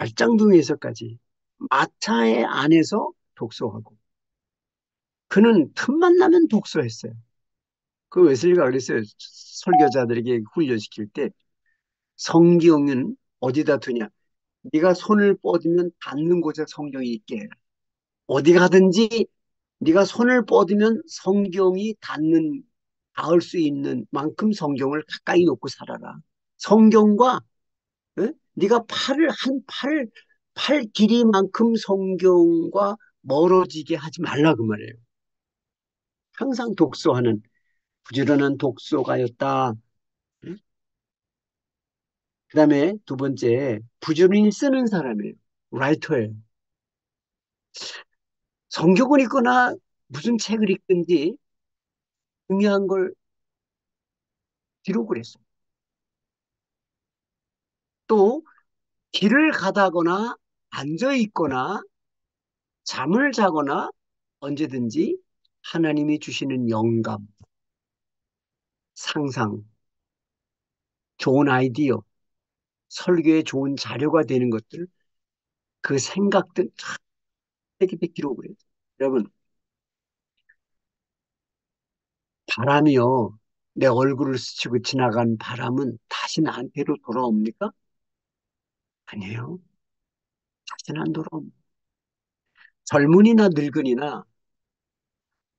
말짱둥이에서까지 마차의 안에서 독서하고 그는 틈만 나면 독서했어요. 그 웨슬리가 그랬어요. 설교자들에게 훈련시킬 때 성경은 어디다 두냐? 네가 손을 뻗으면 닿는 곳에 성경이 있게 해라. 어디 가든지 네가 손을 뻗으면 성경이 닿을 수 있는 만큼 성경을 가까이 놓고 살아라. 성경과 네가 팔 길이만큼 성경과 멀어지게 하지 말라 그 말이에요. 항상 독서하는 부지런한 독서가였다. 응? 그다음에 두 번째 부지런히 쓰는 사람이에요. 라이터예요. 성경을 읽거나 무슨 책을 읽든지 중요한 걸 기록을 했어요. 또 길을 가다거나 앉아 있거나 잠을 자거나 언제든지 하나님이 주시는 영감, 상상, 좋은 아이디어, 설교에 좋은 자료가 되는 것들, 그 생각들 쫙 이렇게 기록을 해요. 여러분, 바람이요. 내 얼굴을 스치고 지나간 바람은 다시 나한테로 돌아옵니까? 아니에요. 다시는 안 돌아옵니다. 젊은이나 늙은이나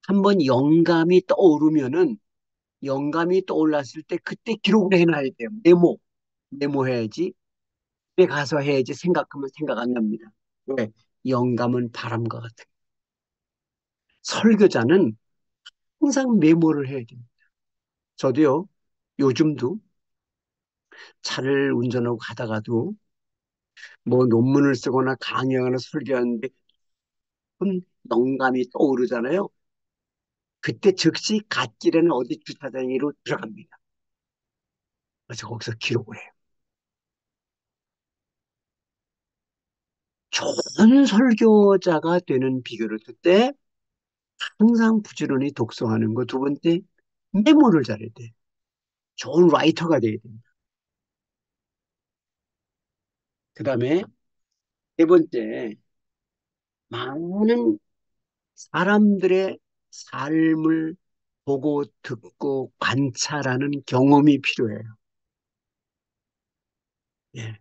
한번 영감이 떠올랐을 때 그때 기록을 해놔야 돼요. 메모해야지. 집에 가서 해야지 생각하면 생각 안 납니다. 왜? 영감은 바람과 같은. 설교자는 항상 메모를 해야 됩니다. 저도요, 요즘도 차를 운전하고 가다가도 뭐 논문을 쓰거나 강의하거나 설교하는데 큰 영감이 떠오르잖아요. 그때 즉시 갓길에는 어디 주차장으로 들어갑니다. 그래서 거기서 기록을 해요. 좋은 설교자가 되는 비결을 둘때 항상 부지런히 독서하는 거. 두 번째, 메모를 잘해야 돼. 좋은 라이터가 돼야 됩니다. 그 다음에 세 번째, 많은 사람들의 삶을 보고 듣고 관찰하는 경험이 필요해요. 예.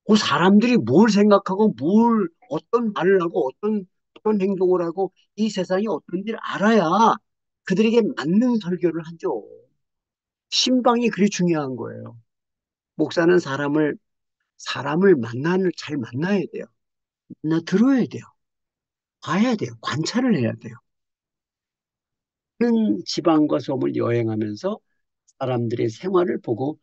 그 사람들이 뭘 생각하고 어떤 말을 하고 어떤 행동을 하고 이 세상이 어떤지를 알아야 그들에게 맞는 설교를 하죠. 신방이 그리 중요한 거예요. 목사는 잘 만나야 돼요. 들어야 돼요. 봐야 돼요. 관찰을 해야 돼요. 큰 지방과 섬을 여행하면서 사람들의 생활을 보고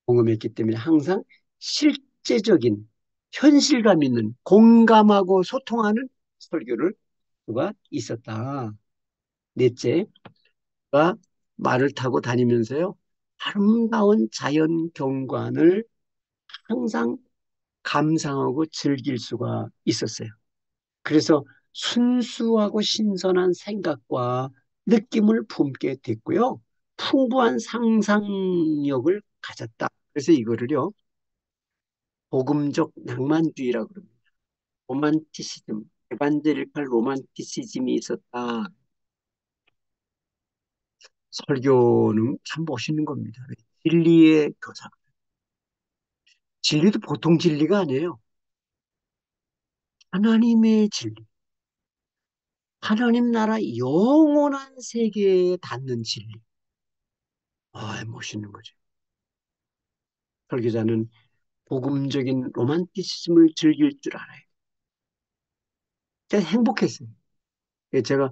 경험했기 때문에 항상 실제적인 현실감 있는 공감하고 소통하는 설교를 수가 있었다. 넷째, 가 말을 타고 다니면서요. 아름다운 자연 경관을 항상 감상하고 즐길 수가 있었어요. 그래서 순수하고 신선한 생각과 느낌을 품게 됐고요. 풍부한 상상력을 가졌다. 그래서 이거를요, 복음적 낭만주의라고 그럽니다. 로만티시즘, 에반제리칼 로만티시즘이 있었다. 설교는 참 멋있는 겁니다. 진리의 교사. 진리도 보통 진리가 아니에요. 하나님의 진리. 하나님 나라 영원한 세계에 닿는 진리. 멋있는 거죠. 설교자는 복음적인 로만티시즘을 즐길 줄 알아요. 제가 행복했어요. 예, 제가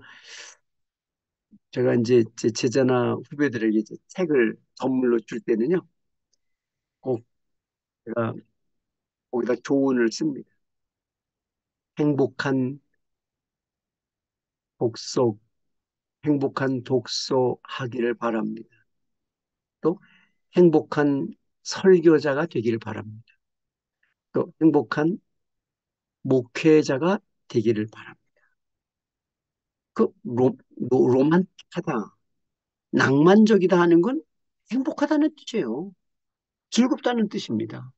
이제 제 제자나 후배들에게 이제 책을 선물로 줄 때는요, 꼭 제가 거기다 조언을 씁니다. 행복한 독서, 행복한 독서하기를 바랍니다. 또 행복한 설교자가 되기를 바랍니다. 또 행복한 목회자가 되기를 바랍니다. 로만틱하다, 낭만적이다 하는 건 행복하다는 뜻이에요. 즐겁다는 뜻입니다.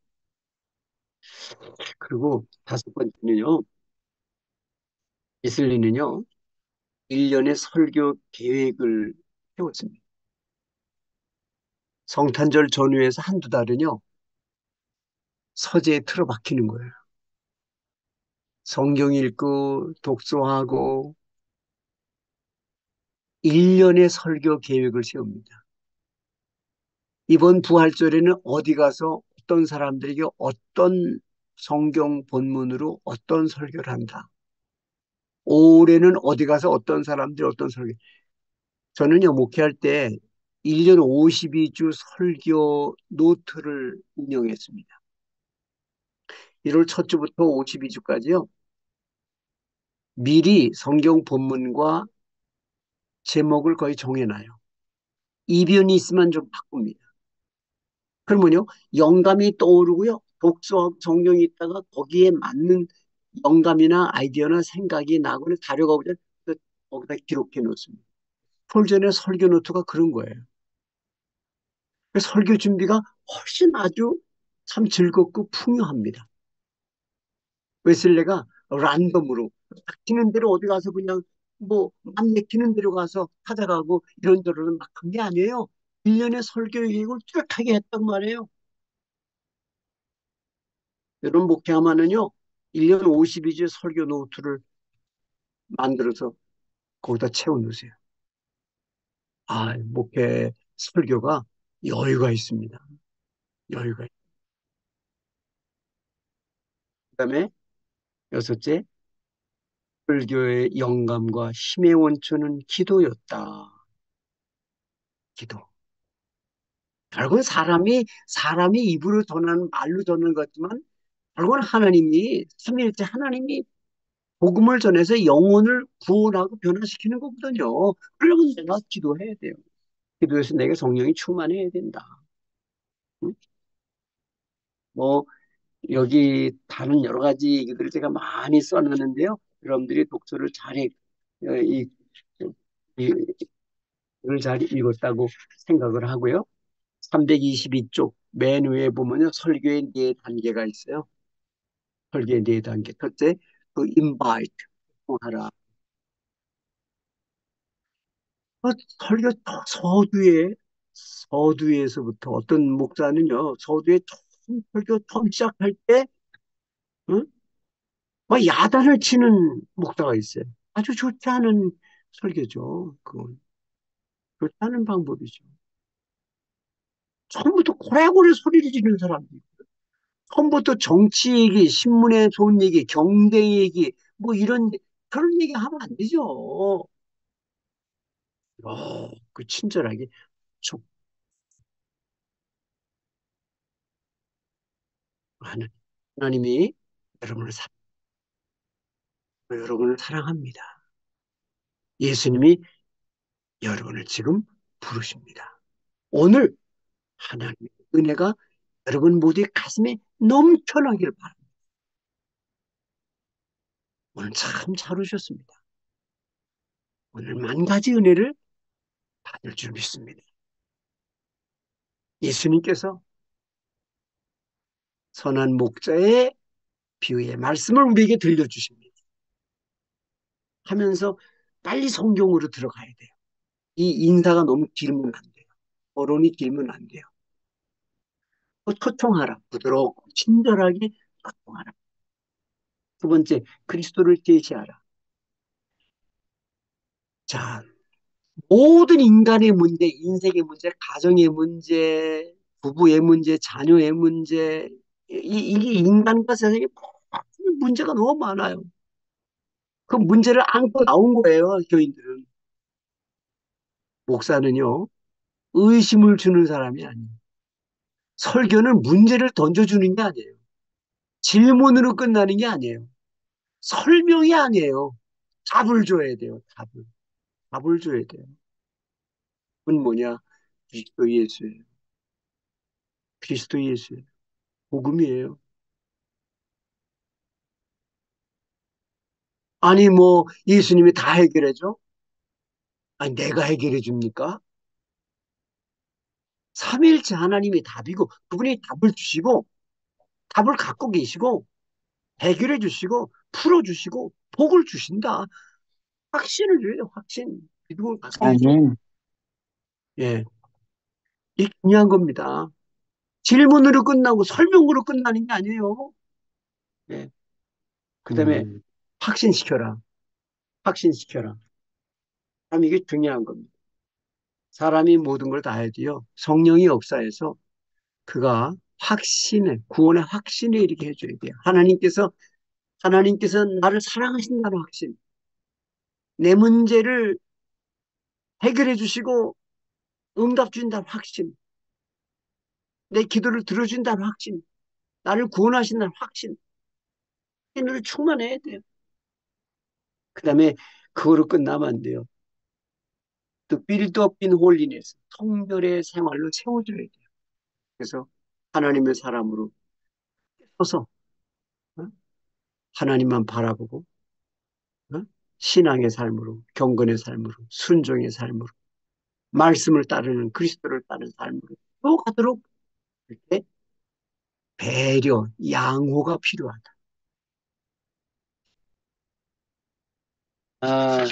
그리고 다섯 번째는요, 웨슬리는요, 1년의 설교 계획을 세웠습니다. 성탄절 전후에서 한두 달은요, 서재에 틀어박히는 거예요. 성경 읽고, 독서하고, 1년의 설교 계획을 세웁니다. 이번 부활절에는 어디 가서 어떤 사람들에게 어떤 성경 본문으로 어떤 설교를 한다. 올해는 어디 가서 어떤 사람들이 어떤 설교. 저는요, 목회할 때 1년 52주 설교 노트를 운영했습니다. 1월 첫 주부터 52주까지요. 미리 성경 본문과 제목을 거의 정해놔요. 이변이 있으면 좀 바꿉니다. 그러면요, 영감이 떠오르고요. 독서 성경이 있다가 거기에 맞는 영감이나 아이디어나 생각이 나거나 자료가 오면 거기다 기록해 놓습니다. 폴전의 설교 노트가 그런 거예요. 설교 준비가 훨씬 아주 참 즐겁고 풍요합니다. 웨슬레가 랜덤으로 튀는 대로 어디 가서 그냥 맘 내키는 대로 가서 찾아가고 이런저런 막 한 게 아니에요. 1년의 설교 계획을 뚜렷하게 했단 말이에요. 여러분 목회하면은요, 1년 52주 설교 노트를 만들어서 거기다 채워 넣으세요. 아, 목회 설교가 여유가 있습니다. 여유가. 그다음에 여섯째, 설교의 영감과 힘의 원천은 기도였다. 기도. 결국은 사람이 입으로 전하는 말로 전하는 것지만 결국은 하나님이 삼위일체 하나님이 복음을 전해서 영혼을 구원하고 변화시키는 거거든요. 그러면 내가 기도해야 돼요. 기도해서 내게 성령이 충만해야 된다. 응? 뭐 여기 다른 여러 가지 얘기들을 제가 많이 써놨는데요. 여러분들이 독서를 이, 이, 이걸 잘 읽었다고 생각을 하고요. 322쪽 맨 위에 보면요. 설교의 네 단계가 있어요. 설교의 네 단계. 첫째, invite, 하라. 설교 서두에서부터 어떤 목사는요, 서두에 처음 설교 처음 시작할 때, 응? 막 야단을 치는 목사가 있어요. 아주 좋지 않은 설교죠. 그건 좋지 않은 방법이죠. 처음부터 고래고래 소리를 지르는 사람들. 처음부터 정치 얘기, 신문에 좋은 얘기, 경제 얘기, 그런 얘기 하면 안 되죠. 그 친절하게, 저, 하나님이 여러분을, 여러분을 사랑합니다. 예수님이 여러분을 지금 부르십니다. 오늘 하나님의 은혜가 여러분 모두의 가슴에 넘쳐나기를 바랍니다. 오늘 참 잘 오셨습니다. 오늘 만 가지 은혜를 받을 줄 믿습니다. 예수님께서 선한 목자의 비유의 말씀을 우리에게 들려주십니다. 하면서 빨리 성경으로 들어가야 돼요. 이 인사가 너무 길면 안 돼요. 어론이 길면 안 돼요. 소통하라. 부드럽고 친절하게 소통하라. 두 번째, 그리스도를 제시하라. 자, 모든 인간의 문제, 인생의 문제, 가정의 문제, 부부의 문제, 자녀의 문제, 이게 인간과 세상에 모든 문제가 너무 많아요. 그 문제를 안고 나온 거예요, 교인들은. 목사는요, 의심을 주는 사람이 아니에요. 설교는 문제를 던져주는 게 아니에요. 질문으로 끝나는 게 아니에요. 설명이 아니에요. 답을 줘야 돼요, 답을. 답을 줘야 돼요. 그건 뭐냐? 그리스도 예수예요. 그리스도 예수예요. 복음이에요. 아니, 예수님이 다 해결해줘? 아니, 내가 해결해 줍니까? 삼위일체 하나님이 답이고, 그분이 답을 주시고, 답을 갖고 계시고 해결해 주시고 풀어주시고 복을 주신다. 확신을 줘요. 확신. 믿음을 갖게 해줘. 아멘. 예, 이 중요한 겁니다. 질문으로 끝나고 설명으로 끝나는 게 아니에요. 예, 그다음에 음, 확신시켜라. 확신시켜라. 참 이게 중요한 겁니다. 사람이 모든 걸 다 해도요. 성령이 역사해서 그가 확신을 구원의 확신을 이렇게 해줘야 돼요. 하나님께서 나를 사랑하신다는 확신, 내 문제를 해결해 주시고 응답 주신다는 확신, 내 기도를 들어준다는 확신, 나를 구원하신다는 확신, 확신으로 충만해야 돼요. 그다음에 그거로 끝나면 안 돼요. 또 build up in holiness, 성결의 생활로 세워줘야 돼요. 그래서 하나님의 사람으로 서서 어? 하나님만 바라보고 어? 신앙의 삶으로, 경건의 삶으로, 순종의 삶으로, 말씀을 따르는 그리스도를 따르는 삶으로 또 가도록 이렇게 배려, 양호가 필요하다. 아,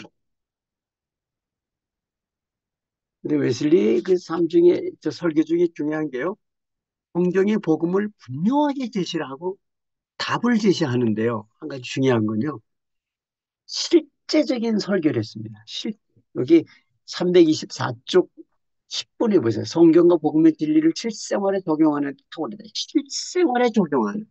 근데 웨슬리 그 삶 중에, 저 설교 중에 중요한 게요. 성경의 복음을 분명하게 제시를 하고 답을 제시하는데요. 한 가지 중요한 건요. 실제적인 설교를 했습니다. 여기 324쪽 10번에 보세요. 성경과 복음의 진리를 실생활에 적용하는 토론이다. 실생활에 적용하는.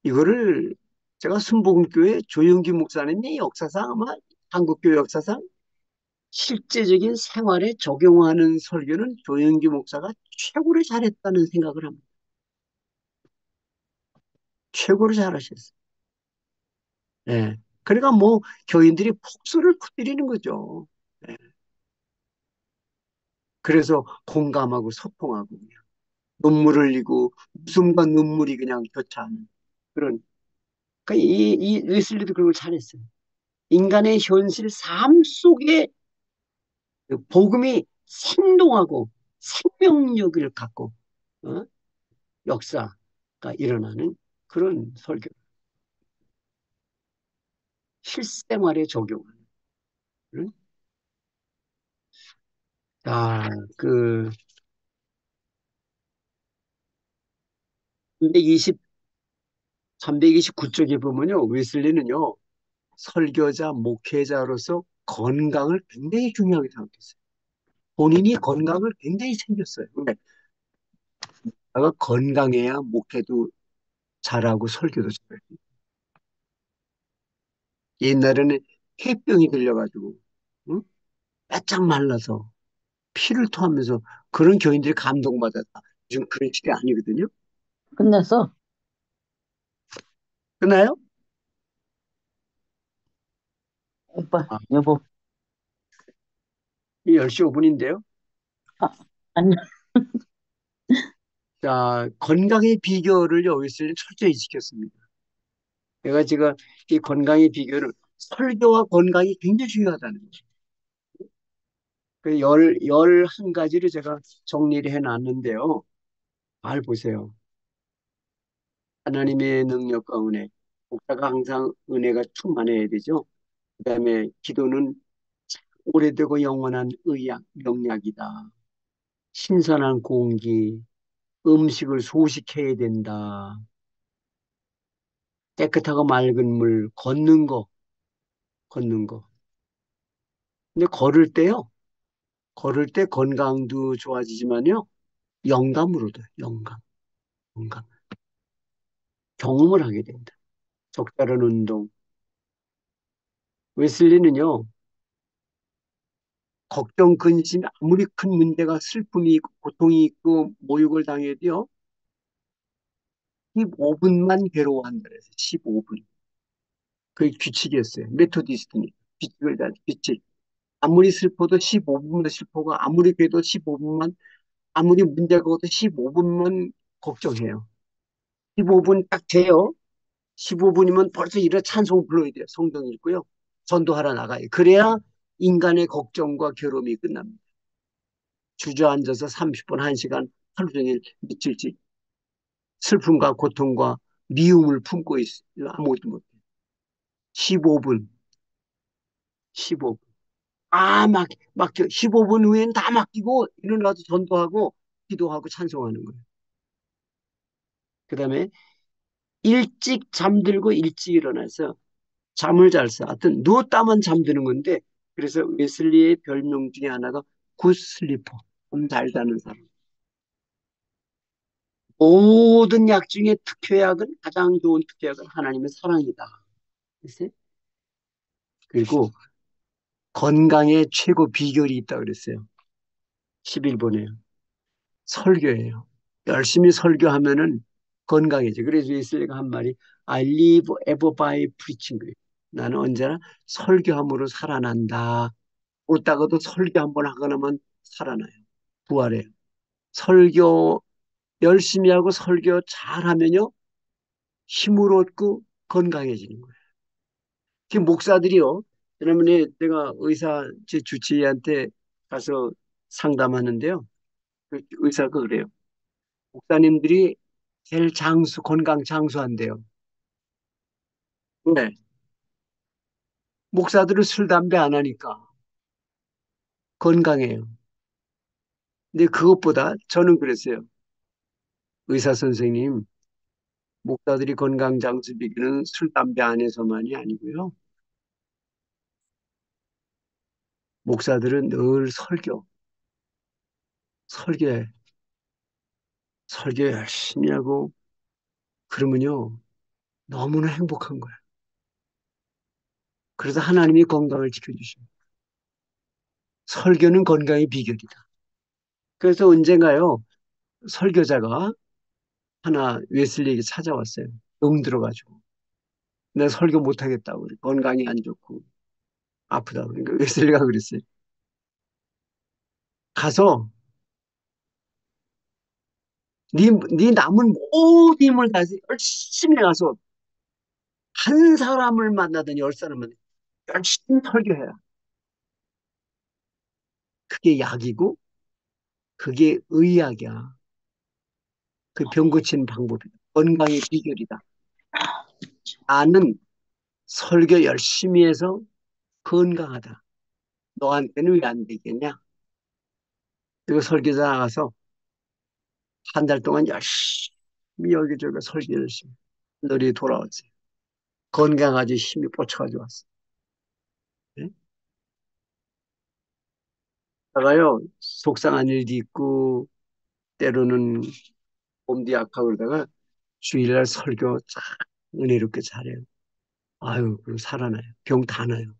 이거를 제가 순복음교회 조영기 목사님이 역사상 아마 한국교회 역사상 실제적인 생활에 적용하는 설교는 조영기 목사가 최고로 잘했다는 생각을 합니다. 최고로 잘하셨어요. 예. 그러니까 뭐 교인들이 폭소를 퍼뜨리는 거죠. 예. 그래서 공감하고 소통하고 눈물 흘리고 웃음과 눈물이 그냥 교차하는 그런. 그러니까 이 웨슬리도 그걸 잘했어요. 인간의 현실 삶 속에 그 복음이 생동하고 생명력을 갖고 어? 역사가 일어나는 그런 설교. 실생활에 적용하는. 응? 자, 그 320, 329쪽에 보면요. 웨슬리는요. 설교자, 목회자로서 건강을 굉장히 중요하게 생각했어요. 본인이 건강을 굉장히 챙겼어요. 근데 내가 건강해야 목회도 잘하고 설교도 잘해요. 옛날에는 폐병이 들려가지고 응? 바짝 말라서 피를 토하면서 그런 교인들이 감동받았다. 요즘 그런 시대 아니거든요. 끝냈어. 끝나요? 오빠, 아, 여보. 10시 5분인데요. 아, 안녕. 자, 건강의 비결을 여기서 철저히 지켰습니다. 내가 지금 이 건강의 비결을 설교와 건강이 굉장히 중요하다는 거죠. 그 11가지를 제가 정리를 해놨는데요. 잘 보세요. 하나님의 능력과 은혜. 목사가 항상 은혜가 충만해야 되죠. 그다음에 기도는 오래되고 영원한 의약, 명약이다. 신선한 공기, 음식을 소식해야 된다. 깨끗하고 맑은 물, 걷는 거. 근데 걸을 때 건강도 좋아지지만요. 영감으로도, 영감. 경험을 하게 된다. 적절한 운동. 웨슬리는요, 걱정, 근심, 아무리 큰 문제가 슬픔이 있고, 고통이 있고, 모욕을 당해도요, 15분만 괴로워한다 그래서 15분. 그게 규칙이었어요. 메토디스트니. 규칙. 아무리 슬퍼도 15분만 슬퍼고, 아무리 괴도 15분만, 아무리 문제가 오도 15분만 걱정해요. 15분 딱 돼요. 15분이면 벌써 일어 찬송 불러야 돼요. 성경 읽고요. 전도하러 나가요. 그래야 인간의 걱정과 괴로움이 끝납니다. 주저앉아서 30분, 1시간, 하루 종일 며칠씩. 슬픔과 고통과 미움을 품고 있어. 아무것도 못해. 15분, 15분. 맡겨. 15분 후엔 다 맡기고 일어나서 전도하고 기도하고 찬송하는 거예요. 그 다음에 일찍 잠들고 일찍 일어나서 잠을 잘 자. 하여튼 누웠다만 잠드는 건데 그래서 웨슬리의 별명 중에 하나가 굿슬리퍼. 잠 잘 자는 사람. 모든 약 중에 특효약은 가장 좋은 특효약은 하나님의 사랑이다. 글쎄? 그리고 건강의 최고 비결이 있다고 그랬어요. 11번에요. 설교예요. 열심히 설교하면은 건강해져. 그래서 웨슬리가 한 말이 I live ever by preaching. 그래요. 나는 언제나 설교함으로 살아난다. 웃다가도 설교 한 번 하고 나면 살아나요. 부활해요. 설교 열심히 하고 설교 잘하면요. 힘을 얻고 건강해지는 거예요. 지금 목사들이요. 지난번에 제가 의사 제 주치의한테 가서 상담하는데요. 그 의사가 그래요. 목사님들이 제일 건강 장수한대요. 네. 목사들은 술, 담배 안 하니까 건강해요. 근데 그것보다 저는 그랬어요. 의사 선생님, 목사들이 건강 장수 비결은 술, 담배 안 해서만이 아니고요. 목사들은 늘 설교해. 설교 열심히 하고 그러면요. 너무나 행복한 거예요. 그래서 하나님이 건강을 지켜주십니다. 설교는 건강의 비결이다. 그래서 언젠가요. 설교자가 하나 웨슬리에게 찾아왔어요. 병 들어가지고. 내가 설교 못하겠다고. 그래. 건강이 안 좋고 아프다고. 그러니까 웨슬리가 그랬어요. 가서 네 남은 모든 힘을 다해서 열심히 가서 한 사람을 만나든 열 사람을 열심히 설교해라. 그게 약이고 그게 의학이야. 그 병 고치는 방법이다. 건강의 비결이다. 나는 설교 열심히 해서 건강하다. 너한테는 왜 안 되겠냐? 그리고 설교자 나가서 한 달 동안 열심히 여기저기 설교 열심히 너리 돌아왔어요. 건강하지 힘이 뻗쳐가지고 왔어. 네? 다가요 속상한 일도 있고 때로는 몸도 약하고 그러다가 주일날 설교 참 은혜롭게 잘해요. 아유, 그럼 살아나요. 병 다 나요.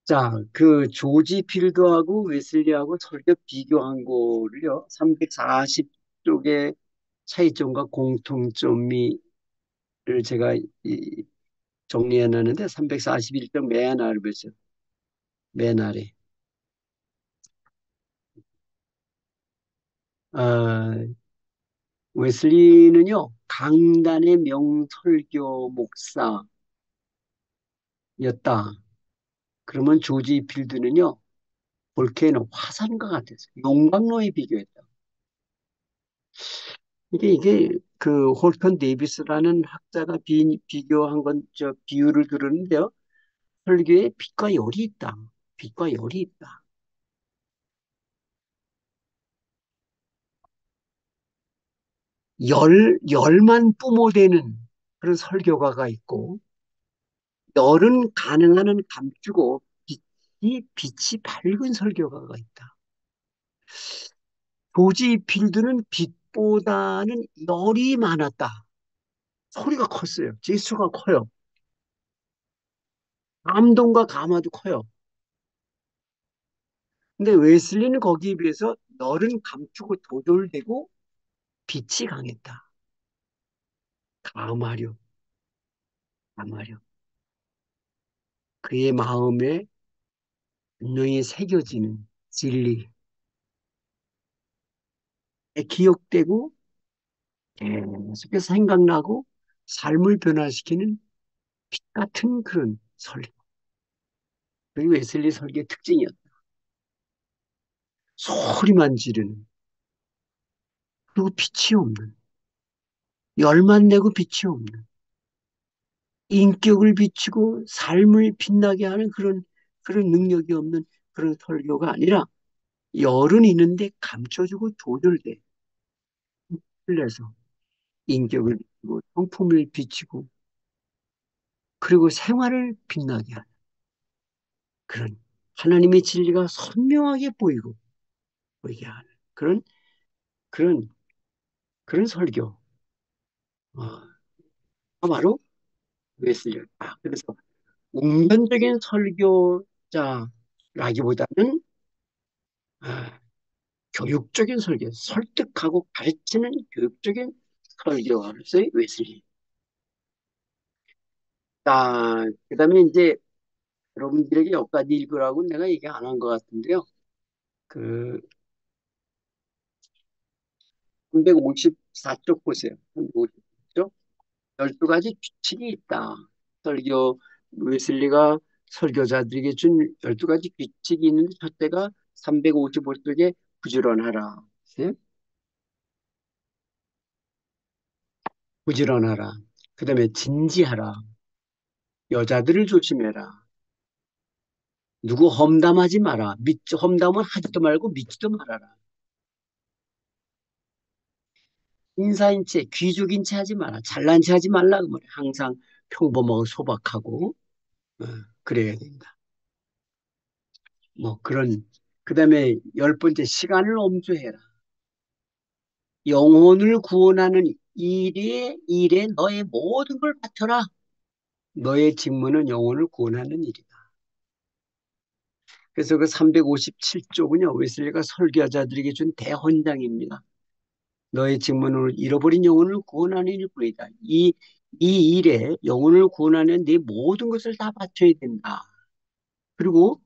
자, 그 조지 필드하고 웨슬리하고 설교 비교한 거를요. 340쪽의 차이점과 공통점이 를 제가 정리해 놨는데 341쪽 맨 아래 보세요. 맨 아래. 아, 웨슬리는요. 강단의 명설교 목사였다. 그러면 조지 필드는요. 볼케이노 화산과 같았어요. 용광로에 비교했다. 이게 그 홀턴 데이비스라는 학자가 비교한 건 저 비유를 들었는데요. 설교에 빛과 열이 있다. 빛과 열이 있다. 열만 뿜어대는 그런 설교가가 있고 열은 가능한 한 감추고 빛이 밝은 설교가가 있다. 조지 필드는 빛보다는 열이 많았다. 소리가 컸어요. 제수가 커요. 감동과 감화도 커요. 근데 웨슬리는 거기에 비해서 열은 감추고 도돌되고 빛이 강했다. 감화력, 감화력. 그의 마음에 분명히 새겨지는 진리에 기억되고 계속해서 생각나고 삶을 변화시키는 빛 같은 그런 설교. 그게 웨슬리 설교의 특징이었다. 소리만 지르는. 그리고 빛이 없는, 열만 내고 빛이 없는, 인격을 비추고 삶을 빛나게 하는 그런 능력이 없는 그런 설교가 아니라 열은 있는데 감춰주고 조절돼. 흘려서 인격을 비추고 성품을 비추고 그리고 생활을 빛나게 하는 그런 하나님의 진리가 선명하게 보이게 하는 그런 그런 그런 설교. 바로 웨슬리. 그래서 웅변적인 설교자라기보다는 아, 교육적인 설교, 설득하고 가르치는 교육적인 설교가로서의 웨슬리. 자, 그다음에 이제 여러분들에게 여기까지 읽으라고 내가 얘기 안 한 것 같은데요. 그 354쪽 보세요. 354쪽. 12가지 규칙이 있다. 설교, 웨슬리가 설교자들에게 준 12가지 규칙이 있는데 첫째가 355쪽에 부지런하라. 예? 부지런하라. 그 다음에 진지하라. 여자들을 조심해라. 누구 험담하지 마라. 험담은 하지도 말고 믿지도 말아라. 인사인 채, 귀족인 채 하지 마라. 잘난 체 하지 말라. 그 말이야. 항상 평범하고 소박하고, 어, 그래야 된다. 뭐 그런, 그 다음에 열 번째, 시간을 엄수해라. 영혼을 구원하는 일에 너의 모든 걸 바쳐라. 너의 직무는 영혼을 구원하는 일이다. 그래서 그 357쪽은요, 웨슬리가 설교자들에게 준 대헌장입니다. 너의 직무는 잃어버린 영혼을 구원하는 일뿐이다. 이 일에 영혼을 구원하는 네 모든 것을 다 바쳐야 된다. 그리고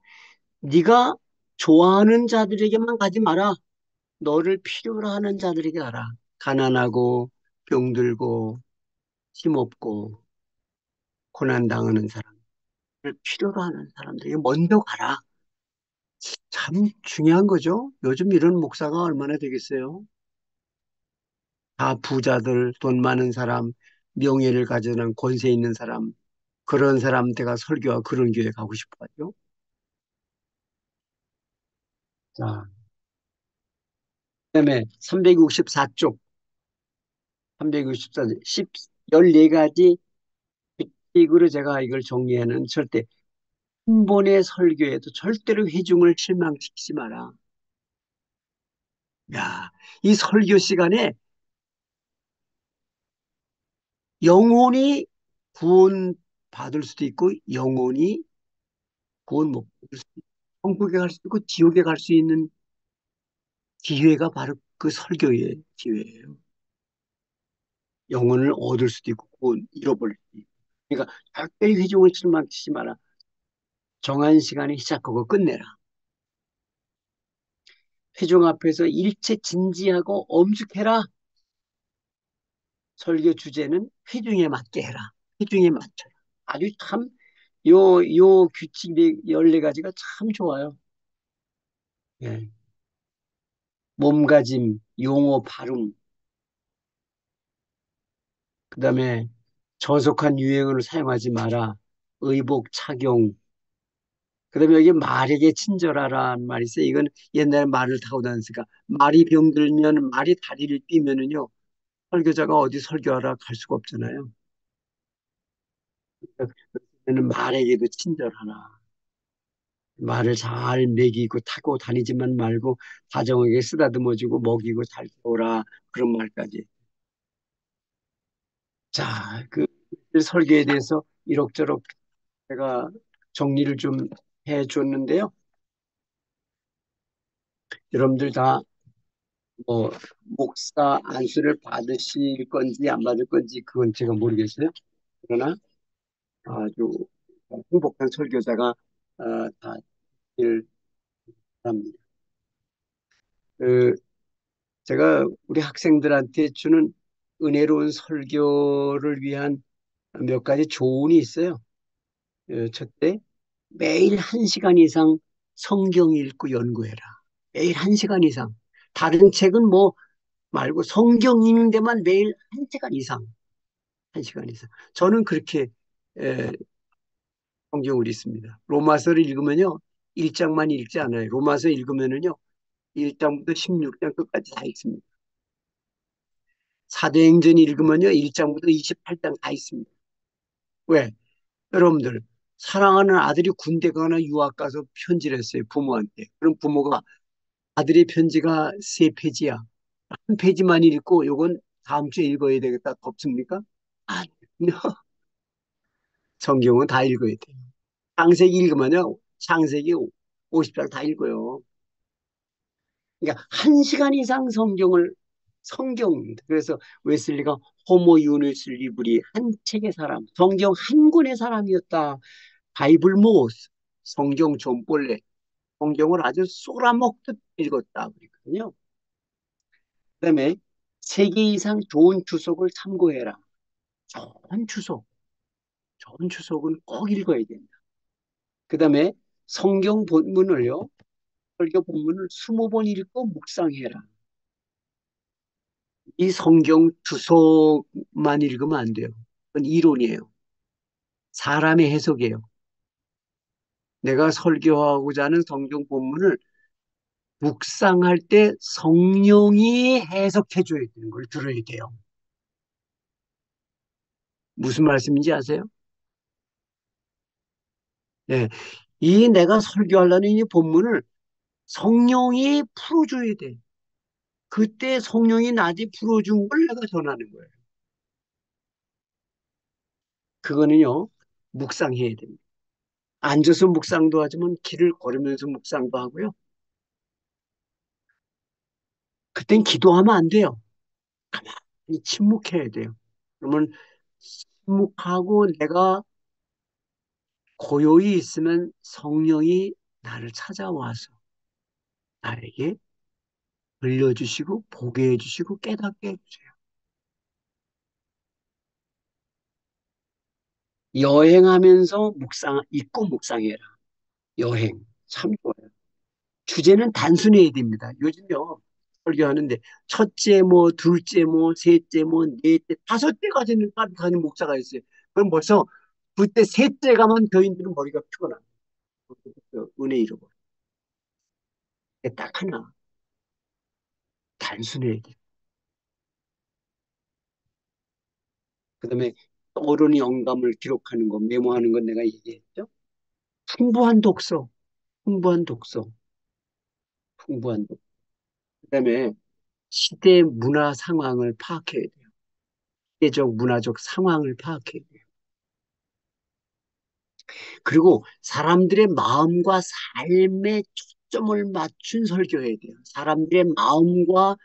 네가 좋아하는 자들에게만 가지 마라. 너를 필요로 하는 자들에게 가라. 가난하고 병들고 힘없고 고난당하는 사람을 필요로 하는 사람들에게 먼저 가라. 참 중요한 거죠. 요즘 이런 목사가 얼마나 되겠어요? 다 부자들, 돈 많은 사람, 명예를 가져는 권세 있는 사람, 그런 사람들과 설교와 그런 교회 가고 싶어 하죠. 자, 그다음에 364쪽, 364쪽, 14가지 규칙으로 제가 이걸 정리하는 절대 한 번의 설교에도 절대로 회중을 실망시키지 마라. 야, 이 설교 시간에 영혼이 구원받을 수도 있고 영혼이 구원 못 받을 수도 있고 천국에 갈 수도 있고 지옥에 갈 수 있는 기회가 바로 그 설교의 기회예요. 영혼을 얻을 수도 있고 구원 잃어버릴 수도 있고. 그러니까 절대 회중을 실망시키지 마라. 정한 시간에 시작하고 끝내라. 회중 앞에서 일체 진지하고 엄숙해라. 설교 주제는 회중에 맞게 해라. 회중에 맞춰라. 아주 참, 요 규칙 14가지가 참 좋아요. 예. 몸가짐, 용어 발음, 그 다음에 저속한 유행어를 사용하지 마라. 의복 착용, 그 다음에 여기 말에게 친절하라는 말이 있어요. 이건 옛날에 말을 타고 다녔으니까 말이 병들면 말이 다리를 삐면은요. 설교자가 어디 설교하러 갈 수가 없잖아요. 그래서 말에게도 친절하라. 말을 잘 먹이고 타고 다니지만 말고 다정하게 쓰다듬어주고 먹이고 잘 키워라. 그런 말까지. 자, 그 설교에 대해서 이럭저럭 제가 정리를 좀 해줬는데요. 여러분들 다 뭐 목사 안수를 받으실 건지 안 받을 건지 그건 제가 모르겠어요. 그러나 아주 행복한 설교자가 다 될 바랍니다. 그 제가 우리 학생들한테 주는 은혜로운 설교를 위한 몇 가지 조언이 있어요. 첫째, 매일 1시간 이상 성경 읽고 연구해라. 매일 1시간 이상. 다른 책은 뭐 말고 성경 읽는 데만 매일 1시간 이상, 1시간 이상. 저는 그렇게 에, 성경을 읽습니다. 로마서를 읽으면요. 1장만 읽지 않아요. 로마서 읽으면은요. 1장부터 16장 끝까지 다 읽습니다. 사도행전 읽으면요. 1장부터 28장 다 읽습니다. 왜? 여러분들, 사랑하는 아들이 군대 가나 유학 가서 편지를 했어요. 부모한테. 그럼 부모가 아들의 편지가 3페이지야. 한 페이지만 읽고 요건 다음 주에 읽어야 되겠다. 덥습니까? 아니요. 성경은 다 읽어야 돼요. 창세기 읽으면요. 창세기 50장 다 읽어요. 그러니까 1시간 이상 성경입니다. 그래서 웨슬리가 호모 유니스 리브리 한 책의 사람, 성경 한 권의 사람이었다. 바이블 모스, 성경 존볼래, 성경을 아주 쏟아먹듯 읽었다 그랬거든요. 그다음에 3개 이상 좋은 주석을 참고해라. 좋은 주석, 좋은 주석은 꼭 읽어야 된다. 그다음에 성경 본문을요, 설교 본문을 20번 읽고 묵상해라. 이 성경 주석만 읽으면 안 돼요. 그건 이론이에요. 사람의 해석이에요. 내가 설교하고자 하는 성경 본문을 묵상할 때 성령이 해석해 줘야 되는 걸 들어야 돼요. 무슨 말씀인지 아세요? 네. 이 내가 설교하려는 이 본문을 성령이 풀어줘야 돼. 그때 성령이 나한테 풀어준 걸 내가 전하는 거예요. 그거는요, 묵상해야 됩니다. 앉아서 묵상도 하지만 길을 걸으면서 묵상도 하고요. 그땐 기도하면 안 돼요. 가만히 침묵해야 돼요. 그러면 침묵하고 내가 고요히 있으면 성령이 나를 찾아와서 나에게 들려주시고 보게 해주시고 깨닫게 해주세요. 여행하면서 읽고 묵상해라. 여행 참 좋아요. 주제는 단순해야 됩니다. 요즘요 설교하는데 첫째 뭐 둘째 뭐 셋째 뭐 넷째 5대까지는 가는 목사가 있어요. 그럼 벌써 그때 셋째 가면 교인들은 머리가 피곤합니다. 은혜 잃어버려. 딱 하나 단순해야 돼. 그다음에 떠오르는 영감을 기록하는 거, 메모하는 건 내가 얘기했죠. 풍부한 독서, 풍부한 독서, 풍부한 독서. 그다음에 시대 문화 상황을 파악해야 돼요. 시대적 문화적 상황을 파악해야 돼요. 그리고 사람들의 마음과 삶에 초점을 맞춘 설교해야 돼요. 사람들의 마음과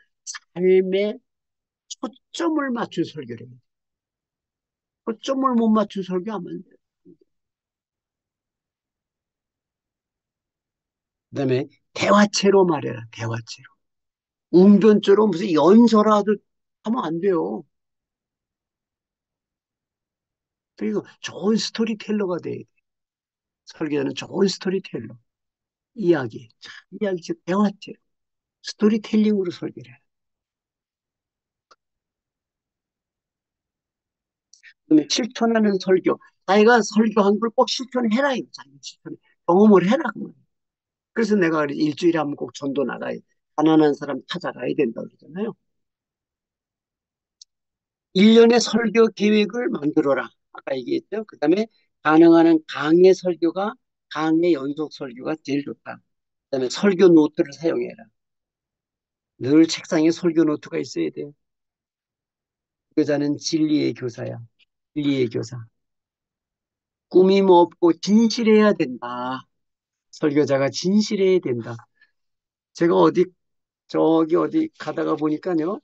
삶에 초점을 맞춘 설교를 해야 돼요. 초점을 못 맞춘 설교하면 안 돼요. 그다음에 대화체로 말해라. 대화체로. 웅변조로 무슨 연설하듯 하면 안 돼요. 그리고 좋은 스토리텔러가 돼야 돼. 설계자는 좋은 스토리텔러. 이야기. 참, 이야기, 대화체. 스토리텔링으로 설계를 해. 그다음에 실천하는 설교. 자기가 설교한 걸 꼭 실천해라. 자기가 실천. 경험을 해라. 그 말이에요. 그래서 내가 일주일에 한 번 꼭 전도 나가야 돼. 가난한 사람 찾아가야 된다 그러잖아요. 1년의 설교 계획을 만들어라. 아까 얘기했죠. 그 다음에 가능한 한 강의 연속 설교가 제일 좋다. 그 다음에 설교 노트를 사용해라. 늘 책상에 설교 노트가 있어야 돼요. 교자는 진리의 교사야. 진리의 교사. 꾸밈 없고 진실해야 된다. 설교자가 진실해야 된다. 제가 저기 어디 가다가 보니까요.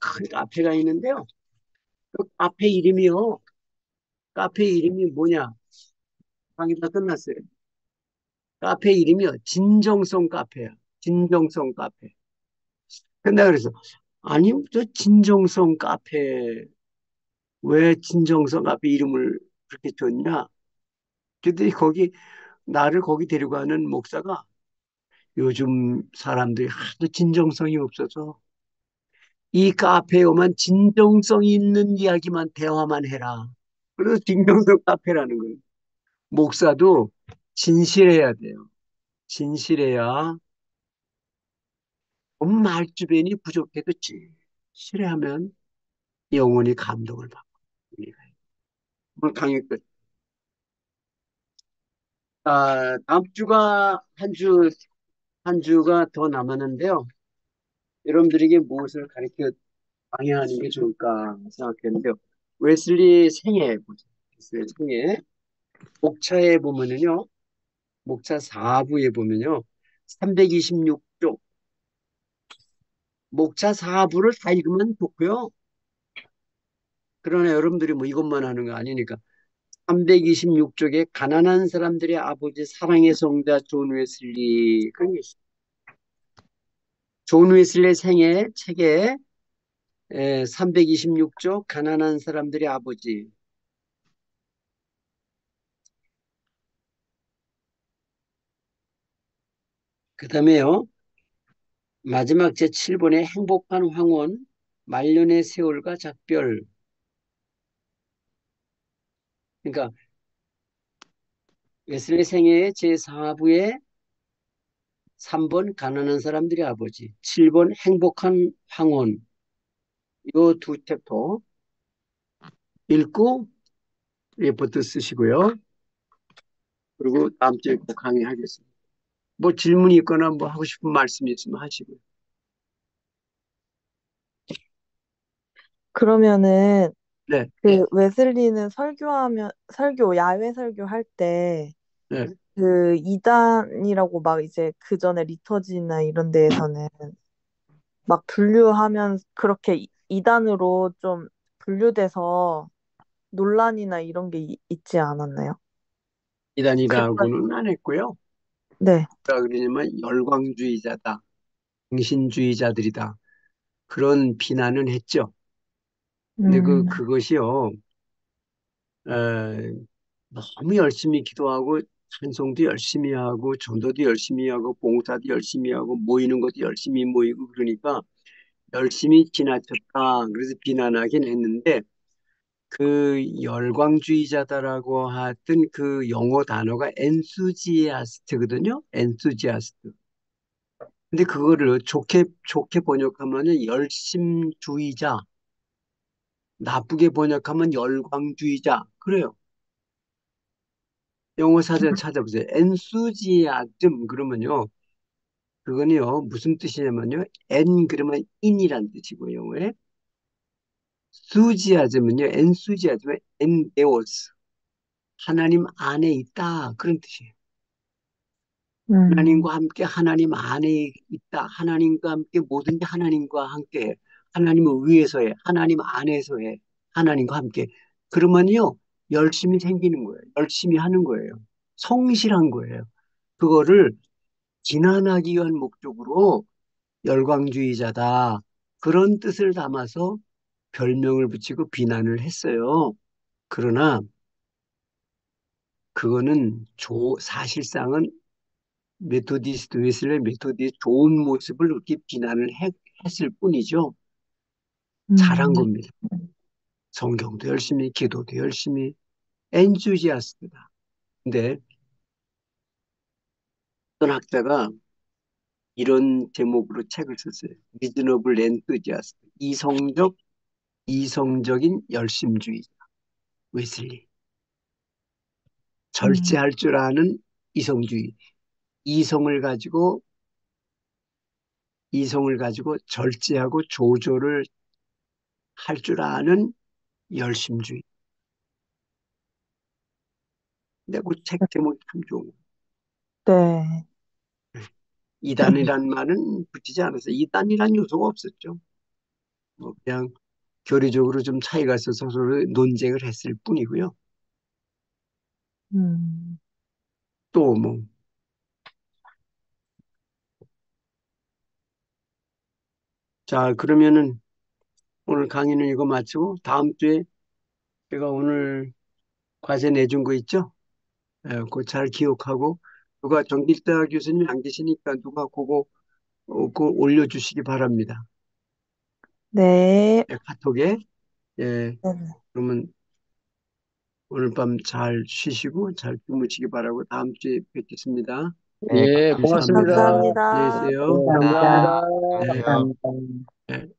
큰 카페가 있는데요. 그 카페 이름이 뭐냐? 강의 다 끝났어요. 카페 이름이요. 진정성 카페야. 진정성 카페. 근데 그래서, 아니, 저 진정성 카페, 왜 진정성 카페 이름을 그렇게 줬냐? 그랬더니 나를 거기 데리고 가는 목사가 요즘 사람들이 하도 진정성이 없어서 이 카페에 오면 진정성 있는 이야기만 대화만 해라. 그래서 진정성 카페라는 거예요. 목사도 진실해야 돼요. 진실해야 좀 말주변이 부족해도 진실하면 영원히 감동을 받고 오늘 강의 끝. 다음 주가 한 주가 더 남았는데요. 여러분들에게 무엇을 가르쳐 강의하는 게 좋을까 생각했는데요. 웨슬리 생애 보죠. 웨슬리 생애. 목차에 보면은요, 목차 4부에 보면요, 326쪽, 목차 4부를 다 읽으면 좋고요. 그러나 여러분들이 뭐 이것만 하는 거 아니니까 326쪽에 가난한 사람들의 아버지 사랑의 성자 존 웨슬리 그런 게 있어요. 존 웨슬리 생애 책에 326쪽 가난한 사람들의 아버지 그 다음에요 마지막 제7번의 행복한 황혼 말년의 세월과 작별 그러니까 웨슬리 생애의 제4부의 3번 가난한 사람들의 아버지 7번 행복한 황혼 이 두 챕터 읽고 리포트 쓰시고요. 그리고 다음 주에 꼭 강의하겠습니다. 뭐 질문이 있거나 뭐 하고 싶은 말씀이 있으면 하시고요. 그러면은 네, 그 웨슬리는 설교 야외 설교할 때 네. 그 이단이라고 막 이제 그 전에 리터지나 이런 데에서는 막 분류하면 그렇게 이단으로 좀 분류돼서 논란이나 이런 게 있지 않았나요? 그런 이단이라고는 안 했고요. 네. 뭐라 그러냐면 열광주의자다, 정신주의자들이다 그런 비난은 했죠. 근데 음, 그것이요, 너무 열심히 기도하고 찬송도 열심히 하고 전도도 열심히 하고 봉사도 열심히 하고 모이는 것도 열심히 모이고 그러니까 열심히 지나쳤다. 그래서 비난하긴 했는데 그 열광주의자다라고 하던 그 영어 단어가 엔수지아스트거든요. 엔수지아스트. 근데 그거를 좋게 번역하면은 열심주의자, 나쁘게 번역하면 열광주의자. 그래요. 영어 사전 찾아보세요. 엔수지아즘 그러면요. 그거는요. 무슨 뜻이냐면요. 엔 그러면 인이란 뜻이고 영어에 수지아즘은요. 엔수지아즘은 엔데오스. 하나님 안에 있다. 그런 뜻이에요. 음, 하나님과 함께 하나님 안에 있다. 하나님과 함께 뭐든지 하나님과 함께 해. 하나님을 위해서 해. 하나님 안에서 해. 하나님과 함께. 그러면요. 열심히 생기는 거예요. 열심히 하는 거예요. 성실한 거예요. 그거를 비난하기 위한 목적으로 열광주의자다. 그런 뜻을 담아서 별명을 붙이고 비난을 했어요. 그러나 그거는 사실상은 메토디스트 웨슬레 메토디의 좋은 모습을 이렇게 했을 뿐이죠. 잘한 음, 겁니다. 성경도 열심히, 기도도 열심히, 엔주지아스트다. 근데 어떤 학자가 이런 제목으로 책을 썼어요. 리즈너블 엔투지아스트. 이성적인 열심주의자. 웨슬리. 음, 절제할 줄 아는 이성주의. 이성을 가지고, 이성을 가지고 절제하고 조절을 할 줄 아는 열심주의. 근데 그 책 제목이 참 좋은 거예요. 네. 이단이란 말은 붙이지 않았어요. 이단이란 요소가 없었죠. 뭐 그냥 교리적으로 좀 차이가 있어서 서로 논쟁을 했을 뿐이고요. 음, 또 뭐, 자, 그러면은 오늘 강의는 이거 마치고 다음 주에 제가 오늘 과제 내준 거 있죠? 그거 잘 기억하고 누가 정길자 교수님이 안 계시니까 누가 그거 올려주시기 바랍니다. 네. 예, 카톡에. 예, 네. 그러면 오늘 밤 잘 쉬시고 잘 주무시기 바라고 다음 주에 뵙겠습니다. 예, 고맙습니다. 감사합니다. 안녕히 감사합니다. 계세요. 예, 감사합니다. 감사합니다. 네, 감사합니다. 네.